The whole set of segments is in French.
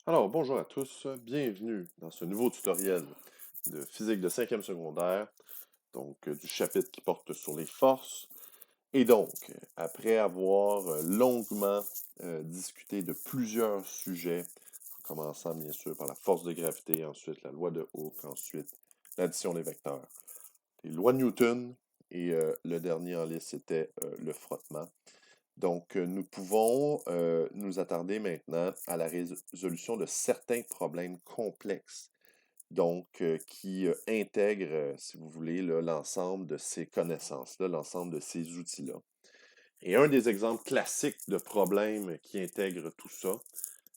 Alors, bonjour à tous, bienvenue dans ce nouveau tutoriel de physique de 5e secondaire, du chapitre qui porte sur les forces. Et donc, après avoir longuement discuté de plusieurs sujets, en commençant bien sûr par la force de gravité, ensuite la loi de Hooke, ensuite l'addition des vecteurs, les lois de Newton, et le dernier en liste c'était le frottement. Nous pouvons nous attarder maintenant à la résolution de certains problèmes complexes, qui intègrent, si vous voulez, là, l'ensemble de ces connaissances-là, l'ensemble de ces outils-là. Et un des exemples classiques de problèmes qui intègrent tout ça,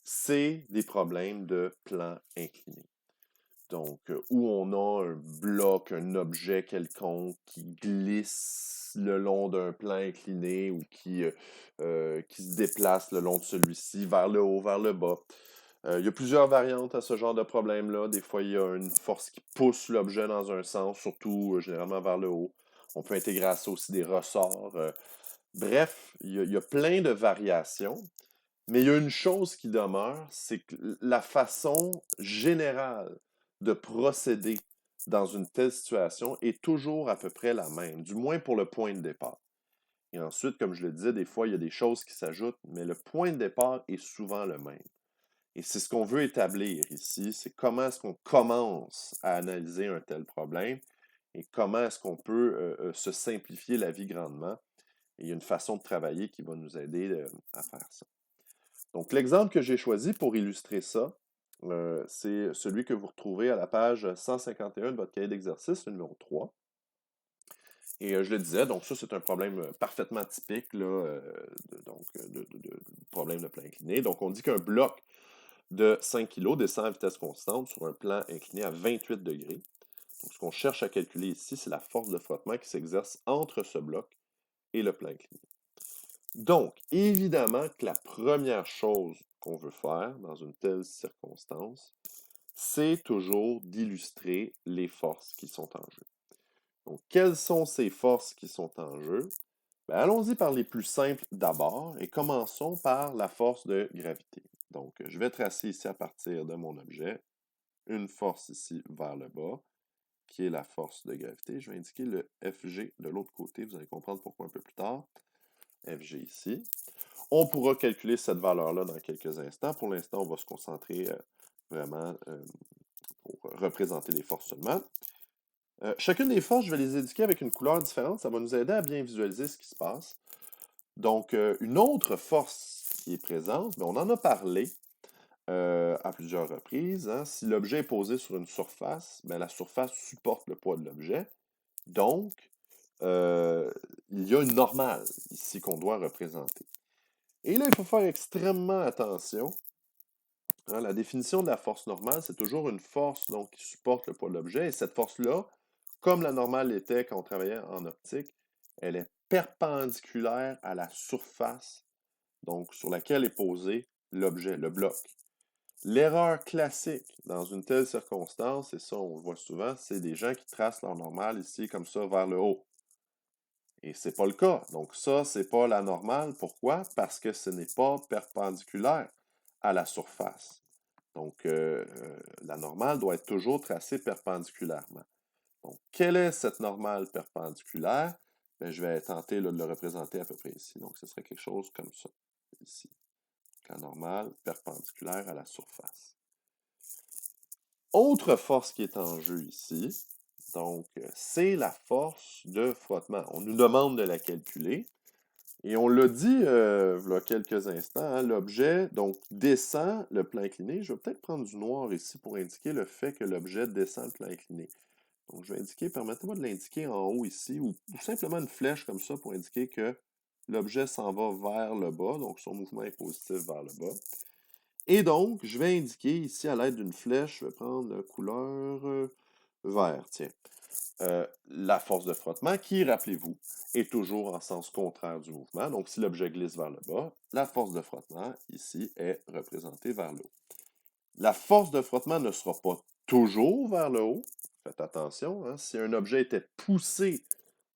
c'est des problèmes de plan incliné. Où on a un bloc, un objet quelconque qui glisse le long d'un plan incliné ou qui se déplace le long de celui-ci, vers le haut, vers le bas. Il y a plusieurs variantes à ce genre de problème-là. Des fois, il y a une force qui pousse l'objet dans un sens, surtout généralement vers le haut. On peut intégrer à ça aussi des ressorts. Bref, il y a plein de variations. Mais il y a une chose qui demeure, c'est que la façon générale de procéder dans une telle situation est toujours à peu près la même, du moins pour le point de départ. Et ensuite, comme je le disais, des fois, il y a des choses qui s'ajoutent, mais le point de départ est souvent le même. Et c'est ce qu'on veut établir ici, c'est comment est-ce qu'on commence à analyser un tel problème et comment est-ce qu'on peut se simplifier la vie grandement. Et il y a une façon de travailler qui va nous aider à faire ça. Donc, l'exemple que j'ai choisi pour illustrer ça, c'est celui que vous retrouvez à la page 151 de votre cahier d'exercice, le numéro 3. Et je le disais, donc ça, c'est un problème parfaitement typique là, de problème de plan incliné. Donc, on dit qu'un bloc de 5 kg descend à vitesse constante sur un plan incliné à 28 degrés. Donc, ce qu'on cherche à calculer ici, c'est la force de frottement qui s'exerce entre ce bloc et le plan incliné. Donc, évidemment que la première chose qu'on veut faire dans une telle circonstance, c'est toujours d'illustrer les forces qui sont en jeu. Donc, quelles sont ces forces qui sont en jeu? Ben, allons-y par les plus simples d'abord et commençons par la force de gravité. Donc, je vais tracer ici à partir de mon objet une force ici vers le bas, qui est la force de gravité. Je vais indiquer le FG de l'autre côté, vous allez comprendre pourquoi un peu plus tard. FG ici. On pourra calculer cette valeur-là dans quelques instants. Pour l'instant, on va se concentrer vraiment pour représenter les forces seulement. Chacune des forces, je vais les indiquer avec une couleur différente. Ça va nous aider à bien visualiser ce qui se passe. Donc, une autre force qui est présente, on en a parlé à plusieurs reprises. Hein. Si l'objet est posé sur une surface, la surface supporte le poids de l'objet. Donc, il y a une normale ici qu'on doit représenter. Et là, il faut faire extrêmement attention. Hein, la définition de la force normale, c'est toujours une force donc, qui supporte le poids de l'objet. Et cette force-là, comme la normale l'était quand on travaillait en optique, elle est perpendiculaire à la surface donc, sur laquelle est posé l'objet, le bloc. L'erreur classique dans une telle circonstance, et ça on le voit souvent, c'est des gens qui tracent leur normale ici comme ça vers le haut. Et c'est pas le cas. Donc ça, c'est pas la normale. Pourquoi? Parce que ce n'est pas perpendiculaire à la surface. La normale doit être toujours tracée perpendiculairement. Donc, quelle est cette normale perpendiculaire? Je vais tenter là, de le représenter à peu près ici. Donc, ce serait quelque chose comme ça, ici. La normale perpendiculaire à la surface. Autre force qui est en jeu ici, c'est la force de frottement. On nous demande de la calculer. Et on l'a dit il y a quelques instants, hein, l'objet descend le plan incliné. Je vais peut-être prendre du noir ici pour indiquer le fait que l'objet descend le plan incliné. Donc, je vais indiquer, permettez-moi de l'indiquer en haut ici, ou simplement une flèche comme ça pour indiquer que l'objet s'en va vers le bas, donc son mouvement est positif vers le bas. Et donc, je vais indiquer ici à l'aide d'une flèche, je vais prendre la couleur vert, tiens. La force de frottement qui, rappelez-vous, est toujours en sens contraire du mouvement. Donc, si l'objet glisse vers le bas, la force de frottement, ici, est représentée vers le haut. La force de frottement ne sera pas toujours vers le haut. Faites attention, hein, si un objet était poussé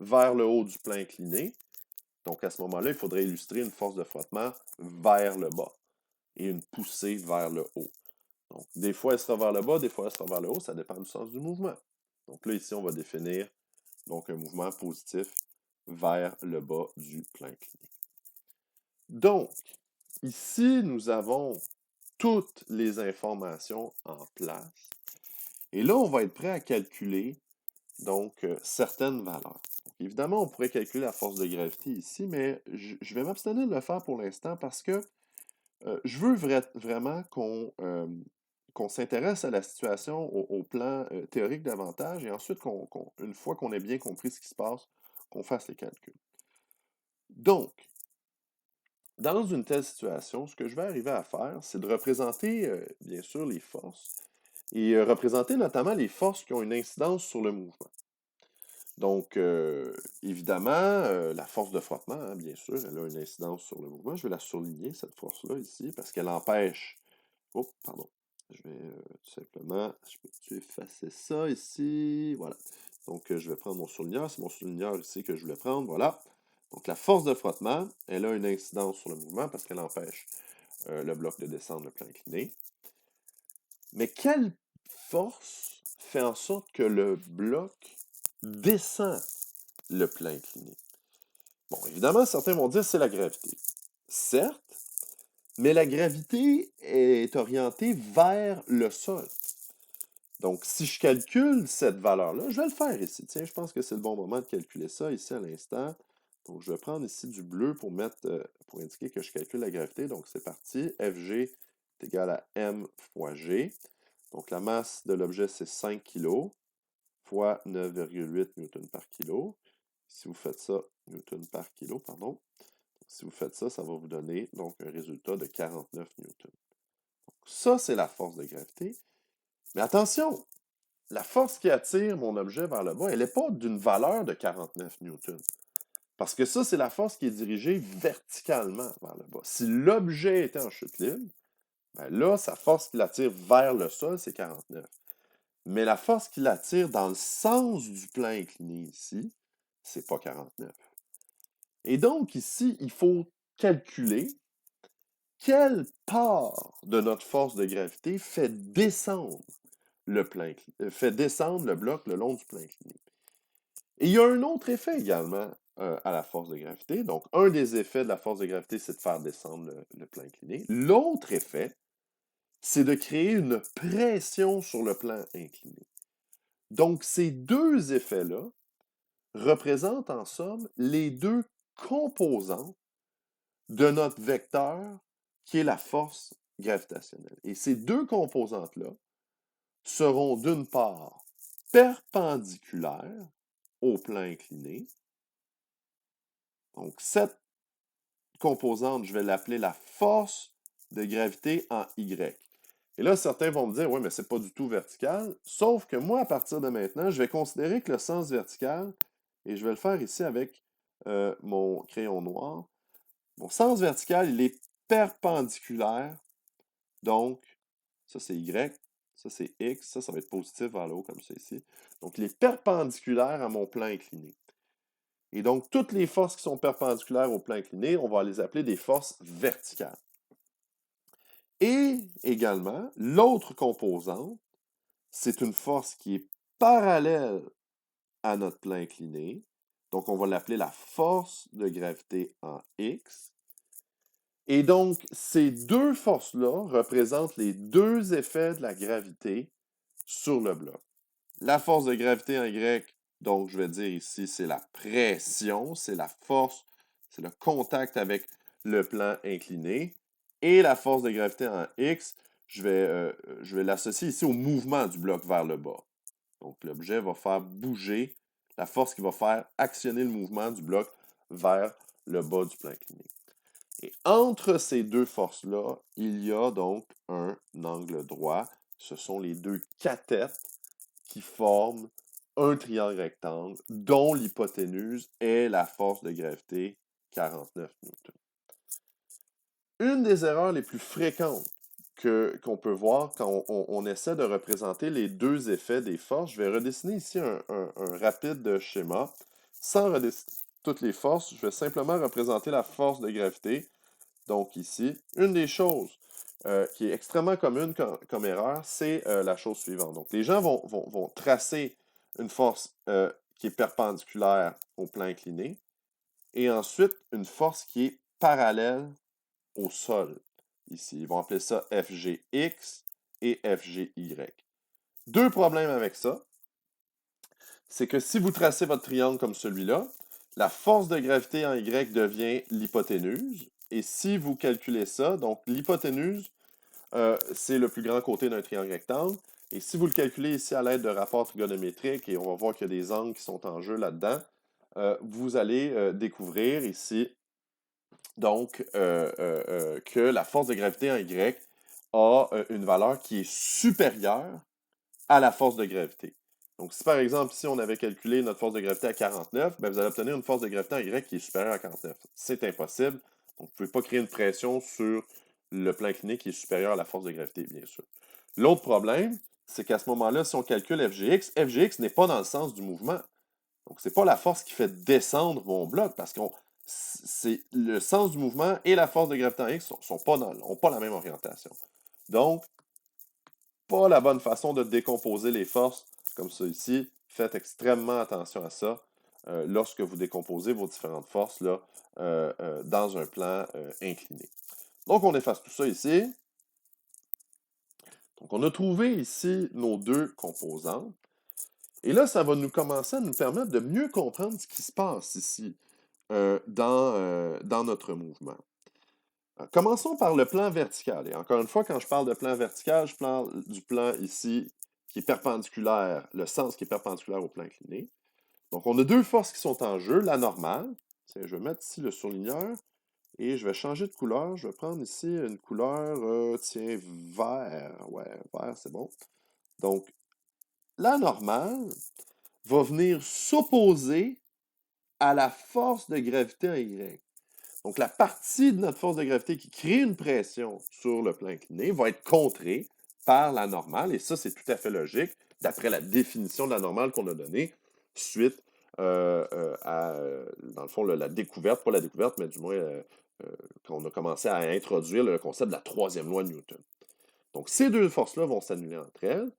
vers le haut du plan incliné, donc à ce moment-là, il faudrait illustrer une force de frottement vers le bas et une poussée vers le haut. Donc, des fois, elle sera vers le bas, des fois, elle sera vers le haut, ça dépend du sens du mouvement. Donc là, ici, on va définir donc un mouvement positif vers le bas du plan incliné. Donc, ici, nous avons toutes les informations en place. Et là, on va être prêt à calculer donc certaines valeurs. Donc, évidemment, on pourrait calculer la force de gravité ici, mais je vais m'abstenir de le faire pour l'instant parce que je veux vraiment qu'on s'intéresse à la situation au plan théorique davantage et ensuite, une fois qu'on ait bien compris ce qui se passe, qu'on fasse les calculs. Donc, dans une telle situation, ce que je vais arriver à faire, c'est de représenter, bien sûr, les forces et représenter notamment les forces qui ont une incidence sur le mouvement. Donc, évidemment, la force de frottement, hein, bien sûr, elle a une incidence sur le mouvement. Je vais la surligner, cette force-là, ici, parce qu'elle empêche... Oh, pardon. Je vais tout simplement... Je peux effacer ça ici. Voilà. Donc, je vais prendre mon surligneur. C'est mon surligneur ici que je voulais prendre. Voilà. Donc, la force de frottement, elle a une incidence sur le mouvement parce qu'elle empêche le bloc de descendre le plan incliné. Mais quelle force fait en sorte que le bloc descend le plan incliné? Bon, évidemment, certains vont dire que c'est la gravité. Certes, mais la gravité est orientée vers le sol. Donc, si je calcule cette valeur-là, je vais le faire ici. Tiens, je pense que c'est le bon moment de calculer ça ici à l'instant. Donc, je vais prendre ici du bleu pour pour indiquer que je calcule la gravité. Donc, c'est parti. Fg est égal à m fois g. Donc, la masse de l'objet, c'est 5 kg fois 9,8 Newton par kilo. Si vous faites ça, Newton par kilo, pardon. Si vous faites ça, ça va vous donner donc un résultat de 49 Newton. Donc, ça, c'est la force de gravité. Mais attention, la force qui attire mon objet vers le bas, elle n'est pas d'une valeur de 49 Newton. Parce que ça, c'est la force qui est dirigée verticalement vers le bas. Si l'objet était en chute libre, ben là, sa force qui l'attire vers le sol, c'est 49. Mais la force qui l'attire dans le sens du plan incliné ici, c'est pas 49. Et donc, ici, il faut calculer quelle part de notre force de gravité fait descendre fait descendre le bloc le long du plan incliné. Et il y a un autre effet également à la force de gravité. Donc, un des effets de la force de gravité, c'est de faire descendre le plan incliné. L'autre effet, c'est de créer une pression sur le plan incliné. Donc, ces deux effets-là représentent en somme les deux composantes de notre vecteur qui est la force gravitationnelle. Et ces deux composantes-là seront d'une part perpendiculaires au plan incliné. Donc, cette composante, je vais l'appeler la force de gravité en Y. Et là, certains vont me dire, oui, mais c'est pas du tout vertical. Sauf que moi, à partir de maintenant, je vais considérer que le sens vertical, et je vais le faire ici avec mon crayon noir, mon sens vertical, il est perpendiculaire. Donc, ça c'est Y, ça c'est X, ça va être positif vers le haut comme ça ici. Donc, il est perpendiculaire à mon plan incliné. Et donc, toutes les forces qui sont perpendiculaires au plan incliné, on va les appeler des forces verticales. Et également, l'autre composante, c'est une force qui est parallèle à notre plan incliné. Donc, on va l'appeler la force de gravité en X. Et donc, ces deux forces-là représentent les deux effets de la gravité sur le bloc. La force de gravité en Y, donc je vais dire ici, c'est la pression, c'est la force, c'est le contact avec le plan incliné. Et la force de gravité en X, je vais l'associer ici au mouvement du bloc vers le bas. Donc l'objet va faire bouger la force qui va faire actionner le mouvement du bloc vers le bas du plan incliné. Et entre ces deux forces-là, il y a donc un angle droit. Ce sont les deux cathètes qui forment un triangle rectangle dont l'hypoténuse est la force de gravité 49 Newton. Une des erreurs les plus fréquentes qu'on peut voir quand on essaie de représenter les deux effets des forces, je vais redessiner ici un rapide schéma. Sans redessiner toutes les forces, je vais simplement représenter la force de gravité. Donc ici, une des choses qui est extrêmement commune comme erreur, c'est la chose suivante. Donc, les gens vont tracer une force qui est perpendiculaire au plan incliné et ensuite une force qui est parallèle au sol. Ici, ils vont appeler ça FGX et FGY. Deux problèmes avec ça, c'est que si vous tracez votre triangle comme celui-là, la force de gravité en Y devient l'hypoténuse. Et si vous calculez ça, donc l'hypoténuse, c'est le plus grand côté d'un triangle rectangle. Et si vous le calculez ici à l'aide de rapports trigonométriques, et on va voir qu'il y a des angles qui sont en jeu là-dedans, vous allez découvrir ici donc que la force de gravité en Y a une valeur qui est supérieure à la force de gravité. Donc, si par exemple, ici, on avait calculé notre force de gravité à 49, ben, vous allez obtenir une force de gravité en Y qui est supérieure à 49. C'est impossible. Donc, vous ne pouvez pas créer une pression sur le plan incliné qui est supérieur à la force de gravité, bien sûr. L'autre problème, c'est qu'à ce moment-là, si on calcule FGX, FGX n'est pas dans le sens du mouvement. Donc, ce n'est pas la force qui fait descendre mon bloc parce que c'est le sens du mouvement et la force de gravité en X n'ont pas la même orientation. Donc, pas la bonne façon de décomposer les forces comme ça ici. Faites extrêmement attention à ça lorsque vous décomposez vos différentes forces là, dans un plan incliné. Donc, on efface tout ça ici. Donc, on a trouvé ici nos deux composantes. Et là, ça va nous commencer à nous permettre de mieux comprendre ce qui se passe ici dans notre mouvement. Commençons par le plan vertical. Et encore une fois, quand je parle de plan vertical, je parle du plan ici qui est perpendiculaire, le sens qui est perpendiculaire au plan incliné. Donc, on a deux forces qui sont en jeu. La normale, je vais mettre ici le surligneur et je vais changer de couleur. Je vais prendre ici une couleur, tiens, vert. Ouais, vert, c'est bon. Donc, la normale va venir s'opposer à la force de gravité en Y. Donc, la partie de notre force de gravité qui crée une pression sur le plan incliné va être contrée par la normale, et ça, c'est tout à fait logique, d'après la définition de la normale qu'on a donnée suite à, dans le fond, la découverte, pas la découverte, mais du moins qu'on a commencé à introduire le concept de la troisième loi de Newton. Donc, ces deux forces-là vont s'annuler entre elles,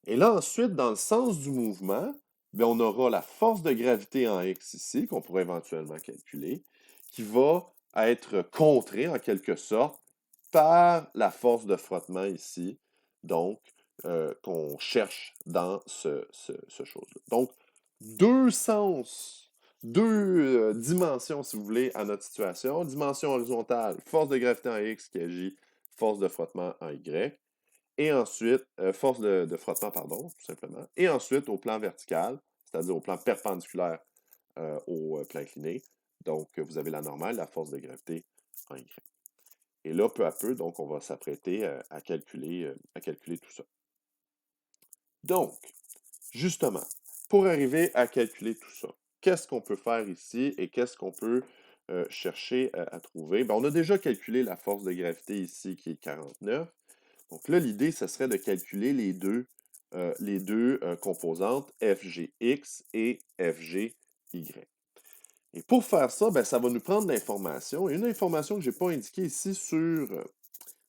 et là, ensuite, dans le sens du mouvement, bien, on aura la force de gravité en X ici, qu'on pourrait éventuellement calculer, qui va être contrée en quelque sorte par la force de frottement ici, donc qu'on cherche dans ce chose-là. Donc, deux sens, deux dimensions, si vous voulez, à notre situation. Dimension horizontale, force de gravité en X qui agit, force de frottement en Y. Et ensuite, force de frottement, pardon, tout simplement. Et ensuite, au plan vertical, c'est-à-dire au plan perpendiculaire au plan incliné. Donc, vous avez la normale, la force de gravité en Y. Et là, peu à peu, donc, on va s'apprêter à calculer tout ça. Donc, justement, pour arriver à calculer tout ça, qu'est-ce qu'on peut faire ici et qu'est-ce qu'on peut chercher à trouver? Bien, on a déjà calculé la force de gravité ici qui est 49. Donc là, l'idée, ce serait de calculer les deux composantes FGX et FGY. Et pour faire ça, ben, ça va nous prendre l'information. Et une information que je n'ai pas indiquée ici sur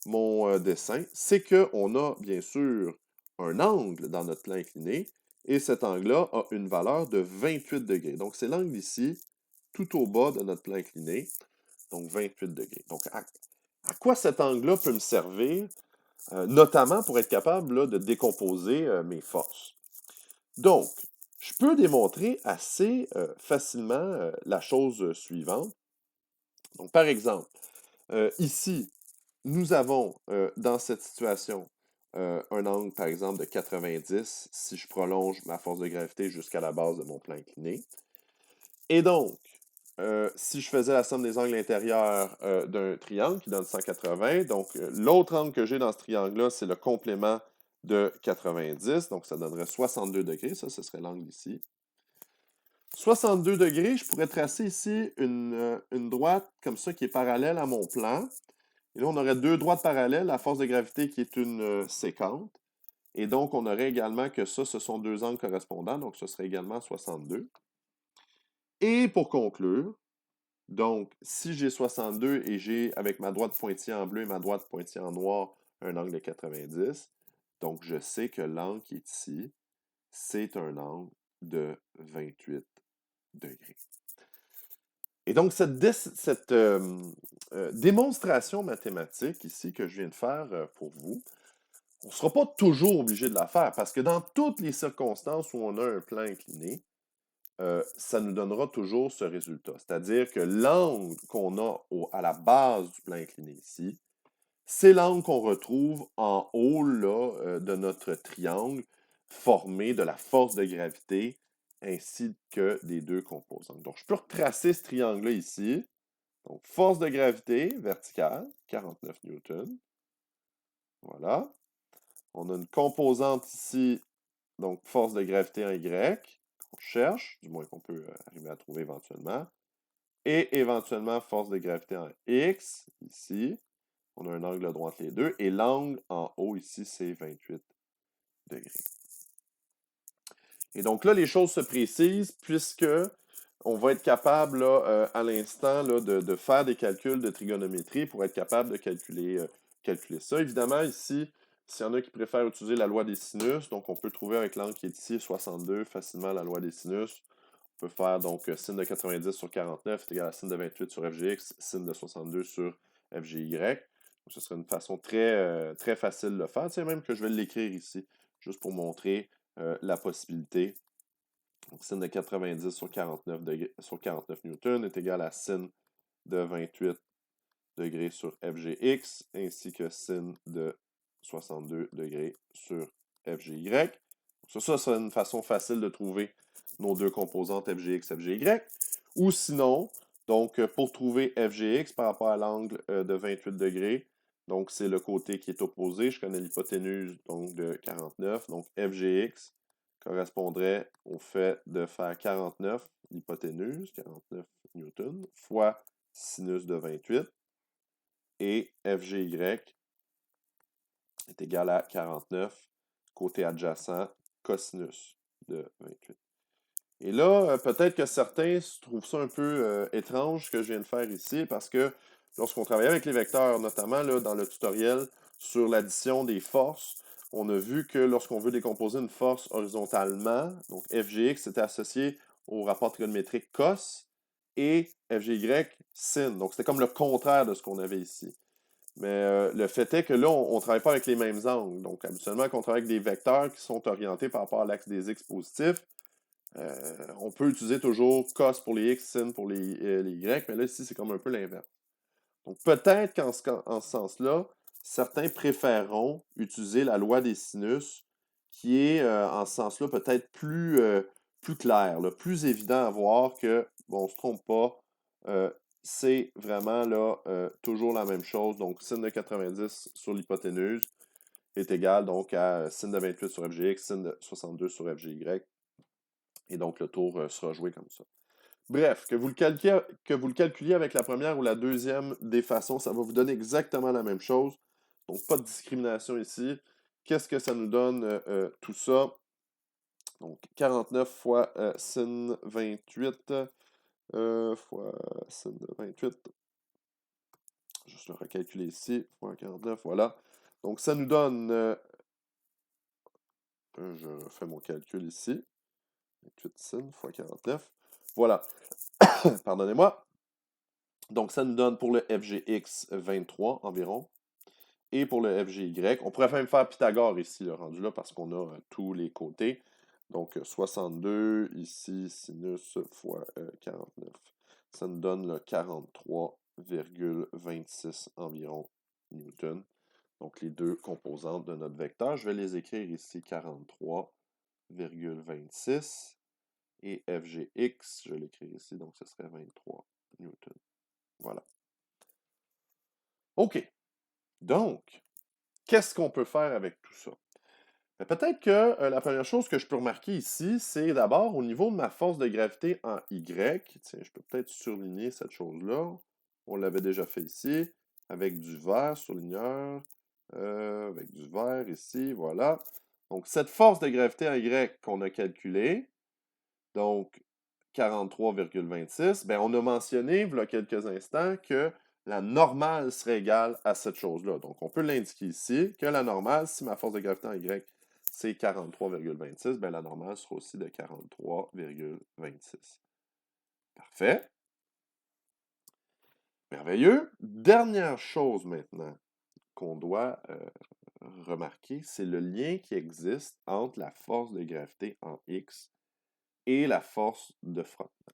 mon dessin, c'est qu'on a bien sûr un angle dans notre plan incliné, et cet angle-là a une valeur de 28 degrés. Donc, c'est l'angle ici, tout au bas de notre plan incliné, donc 28 degrés. Donc, à quoi cet angle-là peut me servir? Notamment pour être capable là, de décomposer mes forces. Donc, je peux démontrer assez facilement la chose suivante. Donc, par exemple, ici, nous avons dans cette situation un angle, par exemple, de 90 si je prolonge ma force de gravité jusqu'à la base de mon plan incliné. Et donc, si je faisais la somme des angles intérieurs d'un triangle qui donne 180, donc l'autre angle que j'ai dans ce triangle-là, c'est le complément de 90, donc ça donnerait 62 degrés, ça, ce serait l'angle ici. 62 degrés, je pourrais tracer ici une droite comme ça qui est parallèle à mon plan. Et là, on aurait deux droites parallèles, la force de gravité qui est une séquente. Et donc, on aurait également que ça, ce sont deux angles correspondants, donc ce serait également 62. Et pour conclure, donc, si j'ai 62 et j'ai, avec ma droite pointillée en bleu et ma droite pointillée en noir, un angle de 90. Donc, je sais que l'angle qui est ici, c'est un angle de 28 degrés. Et donc, cette démonstration mathématique ici que je viens de faire pour vous, on ne sera pas toujours obligé de la faire parce que dans toutes les circonstances où on a un plan incliné, ça nous donnera toujours ce résultat. C'est-à-dire que l'angle qu'on a à la base du plan incliné ici, c'est l'angle qu'on retrouve en haut là, de notre triangle formé de la force de gravité ainsi que des deux composantes. Donc, je peux retracer ce triangle-là ici. Donc, force de gravité verticale, 49 newtons. Voilà. On a une composante ici, donc force de gravité en Y, qu'on cherche, du moins qu'on peut arriver à trouver éventuellement. Et éventuellement, force de gravité en X, ici. On a un angle droit entre les deux. Et l'angle en haut, ici, c'est 28 degrés. Et donc là, les choses se précisent puisque on va être capable, là, à l'instant, là, de faire des calculs de trigonométrie pour être capable de calculer ça. Évidemment, ici, s'il y en a qui préfèrent utiliser la loi des sinus, donc on peut trouver avec l'angle qui est ici, 62, facilement la loi des sinus. On peut faire donc sin de 90 sur 49 est égal à sin de 28 sur FGX, sin de 62 sur FGY. Donc, ce serait une façon très facile de le faire. Tu sais, même que je vais l'écrire ici, juste pour montrer la possibilité. Donc, sin de 90 sur 49, sur 49 newtons est égal à sin de 28 degrés sur FGX, ainsi que sin de 62 degrés sur FGY. Donc, ça c'est une façon facile de trouver nos deux composantes FGX, FGY. Ou sinon, donc, pour trouver FGX par rapport à l'angle de 28 degrés, donc c'est le côté qui est opposé. Je connais l'hypoténuse donc de 49. Donc, FGX correspondrait au fait de faire 49, l'hypoténuse, 49 newtons, fois sinus de 28. Et FGY est égal à 49, côté adjacent, cosinus de 28. Et là, peut-être que certains trouvent ça un peu étrange ce que je viens de faire ici, parce que lorsqu'on travaillait avec les vecteurs, notamment là, dans le tutoriel sur l'addition des forces, on a vu que lorsqu'on veut décomposer une force horizontalement, donc FGX était associé au rapport trigonométrique cos, et FGY sin. Donc c'était comme le contraire de ce qu'on avait ici. Mais le fait est que là, on ne travaille pas avec les mêmes angles. Donc, habituellement, quand on travaille avec des vecteurs qui sont orientés par rapport à l'axe des x positifs, on peut utiliser toujours cos pour les x, sin pour les y, mais là, ici, c'est comme un peu l'inverse. Donc, peut-être qu'en ce sens-là, certains préféreront utiliser la loi des sinus, qui est, en ce sens-là, peut-être plus clair, là, plus évident à voir que, bon, on ne se trompe pas, c'est vraiment là toujours la même chose. Donc, sin de 90 sur l'hypoténuse est égal donc à sin de 28 sur FGX, sin de 62 sur FGY. Et donc, le tour sera joué comme ça. Bref, que vous le calculiez avec la première ou la deuxième des façons, ça va vous donner exactement la même chose. Donc, pas de discrimination ici. Qu'est-ce que ça nous donne tout ça? Donc, 49 fois sin 28 fois sin de 28. Juste le recalculer ici, fois 49, voilà. Donc, ça nous donne, je fais mon calcul ici, 28 sin fois 49, voilà, pardonnez-moi. Donc, ça nous donne pour le FGX 23 environ, et pour le FGY, on pourrait même faire Pythagore ici, le rendu là, parce qu'on a tous les côtés. Donc, 62, ici, sinus fois 49. Ça nous donne le 43,26 environ newton. Donc, les deux composantes de notre vecteur. Je vais les écrire ici, 43,26. Et FGX, je vais l'écrire ici, donc ce serait 23 newton. Voilà. OK. Donc, qu'est-ce qu'on peut faire avec tout ça? Peut-être que la première chose que je peux remarquer ici, c'est d'abord au niveau de ma force de gravité en Y. Tiens, je peux peut-être surligner cette chose-là. On l'avait déjà fait ici, avec du vert surligneur, avec du vert ici, voilà. Donc, cette force de gravité en Y qu'on a calculée, donc 43,26, ben on a mentionné, il y a quelques instants, que la normale serait égale à cette chose-là. Donc, on peut l'indiquer ici, que la normale, si ma force de gravité en Y, c'est 43,26, bien la normale sera aussi de 43,26. Parfait. Merveilleux. Dernière chose maintenant qu'on doit remarquer, c'est le lien qui existe entre la force de gravité en X et la force de frottement.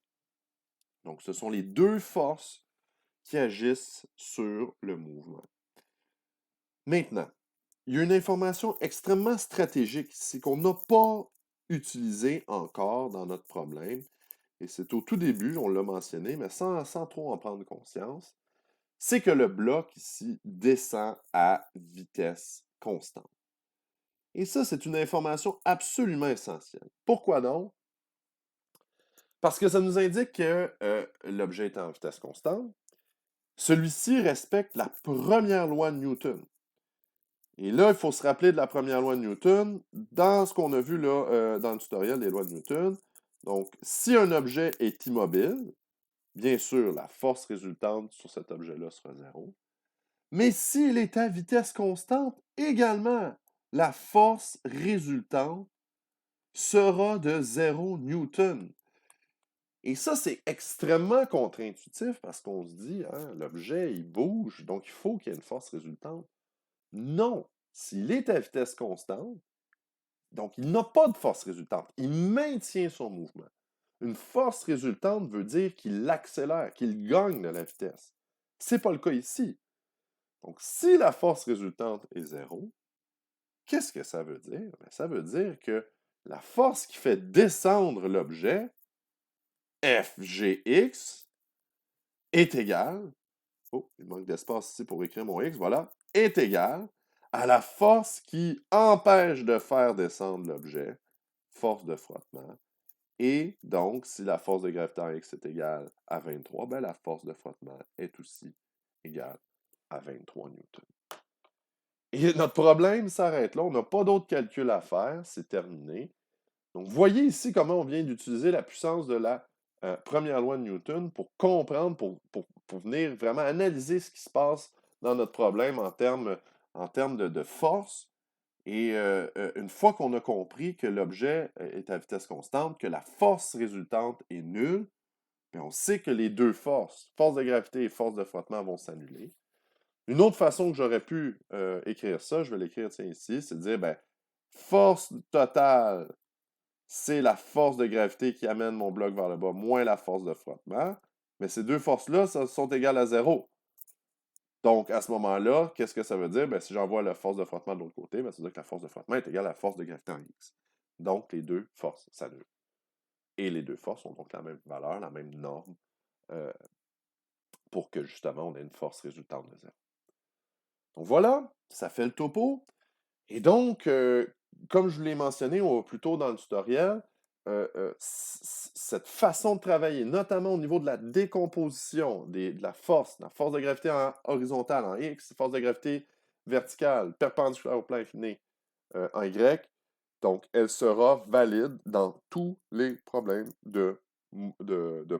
Donc, ce sont les deux forces qui agissent sur le mouvement. Maintenant, il y a une information extrêmement stratégique ici qu'on n'a pas utilisée encore dans notre problème. Et c'est au tout début, on l'a mentionné, mais sans trop en prendre conscience. C'est que le bloc ici descend à vitesse constante. Et ça, c'est une information absolument essentielle. Pourquoi donc? Parce que ça nous indique que l'objet est en vitesse constante. Celui-ci respecte la première loi de Newton. Et là, il faut se rappeler de la première loi de Newton dans ce qu'on a vu là, dans le tutoriel des lois de Newton. Donc, si un objet est immobile, bien sûr, la force résultante sur cet objet-là sera zéro. Mais s'il est à vitesse constante, également, la force résultante sera de 0 newton. Et ça, c'est extrêmement contre-intuitif parce qu'on se dit, hein, l'objet, il bouge, donc il faut qu'il y ait une force résultante. Non, s'il est à vitesse constante, donc il n'a pas de force résultante, il maintient son mouvement. Une force résultante veut dire qu'il accélère, qu'il gagne de la vitesse. Ce n'est pas le cas ici. Donc, si la force résultante est zéro, qu'est-ce que ça veut dire? Bien, ça veut dire que la force qui fait descendre l'objet, FGX, est égale, oh, il manque d'espace ici pour écrire mon X, voilà, est égale à la force qui empêche de faire descendre l'objet, force de frottement. Et donc, si la force de gravité en X est égale à 23, ben la force de frottement est aussi égale à 23 newtons. Et notre problème s'arrête là. On n'a pas d'autres calculs à faire. C'est terminé. Donc, voyez ici comment on vient d'utiliser la puissance de la première loi de Newton pour comprendre, pour venir vraiment analyser ce qui se passe dans notre problème en termes de force. Et une fois qu'on a compris que l'objet est à vitesse constante, que la force résultante est nulle, bien, on sait que les deux forces, force de gravité et force de frottement, vont s'annuler. Une autre façon que j'aurais pu écrire ça, je vais l'écrire ici, c'est de dire, ben, force totale, c'est la force de gravité qui amène mon bloc vers le bas, moins la force de frottement. Mais ces deux forces-là, sont égales à zéro. Donc, à ce moment-là, qu'est-ce que ça veut dire? Ben, si j'envoie la force de frottement de l'autre côté, ben, ça veut dire que la force de frottement est égale à la force de gravité en X. Donc, les deux forces s'annulent. Et les deux forces ont donc la même valeur, la même norme, pour que justement on ait une force résultante de zéro. Donc voilà, ça fait le topo. Et donc, comme je vous l'ai mentionné plus tôt dans le tutoriel, cette façon de travailler, notamment au niveau de la décomposition de la force de gravité en horizontale en X, force de gravité verticale, perpendiculaire au plan incliné en Y, donc elle sera valide dans tous les problèmes de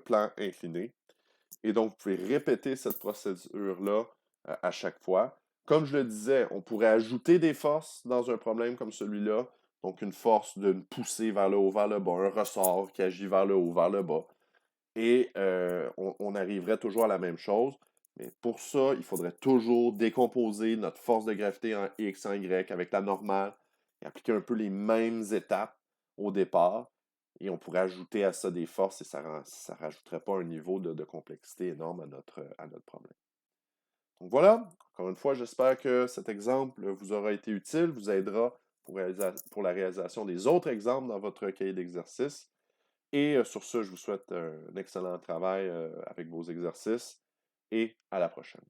plan incliné. Et donc, vous pouvez répéter cette procédure-là à chaque fois. Comme je le disais, on pourrait ajouter des forces dans un problème comme celui-là. Donc, une force d'une poussée vers le haut, vers le bas, un ressort qui agit vers le haut, vers le bas. Et on arriverait toujours à la même chose. Mais pour ça, il faudrait toujours décomposer notre force de gravité en X, en Y avec la normale et appliquer un peu les mêmes étapes au départ. Et on pourrait ajouter à ça des forces et ça ne rajouterait pas un niveau de complexité énorme à notre problème. Donc voilà, encore une fois, j'espère que cet exemple vous aura été utile, vous aidera pour la réalisation des autres exemples dans votre cahier d'exercices. Et sur ce, je vous souhaite un excellent travail avec vos exercices et à la prochaine.